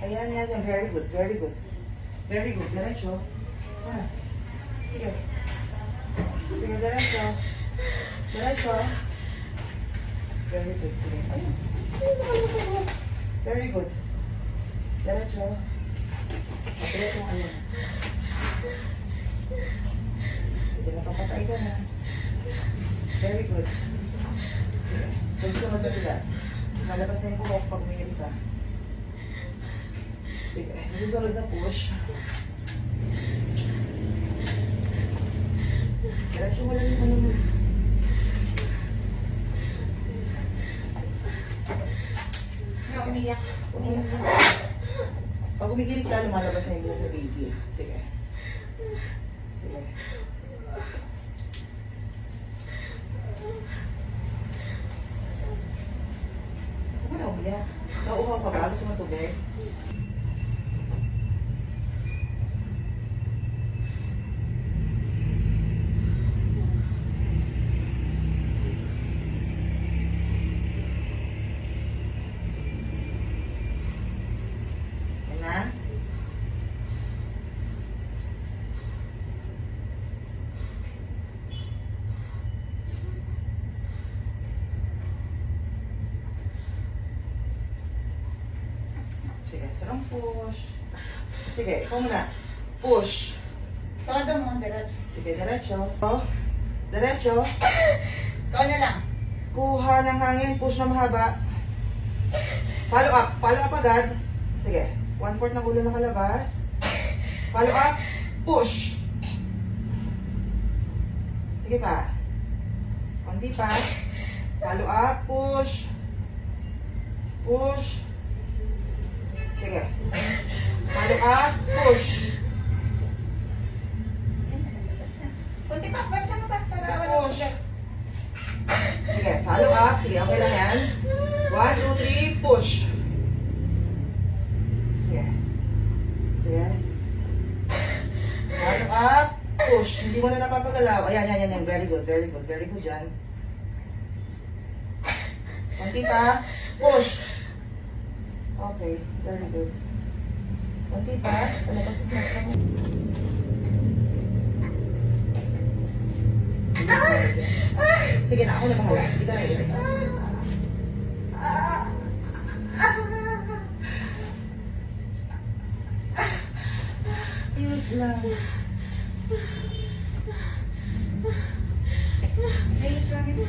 Ayan, yan, yan. Very good, very good. Very good. Diretso. Ah. Sige. Sige, diretso. Diretso. Very good. Sige. Ayun. Very good. Diretso. Diretso ang ano. Sige, napapatay ka na. Very good. Sige. Susunod na relax. Malabas na yung buhok pag umiinom ka. Sige. Susunod na push. Diretso mo lang yung ano mo. Umiyak. Pag umigilig ka, lumalabas na yung buhok mo, baby. Sige. Sige. Huwag mo na umiyak. Nauuhaw ka ba? Gusto mo tubig? Yan na. Sige, sarang push. Sige, ikaw muna. Push. Todo mo, diretso. Sige, diretso. Diretso. Ikaw na lang. Kuha ng hangin. Push na mahaba. Follow up. Follow up agad. Sige. 1/4 ng ulo na kalabas. Follow up. Push. Sige pa. Konti pa. Follow up. Push. Push. Sige. Follow up. Push. Kunti pa, pwersa mo pa. Sige, Para wala push. sugat. Sige. Follow up. Sige, okay lang yan. 1, 2, 3. Push. Sige. Sige. Follow up. Push. Hindi mo na napapagalaw. Ayan, yan, yan, yan. Very good, very good. Very good dyan. Konti pa. Push. Okay. Very good. Konti pa. Palabas na ka mo. Sige na, ako na bahala. Hindi ka na ilit. Ilit lang. Ay, sorry po.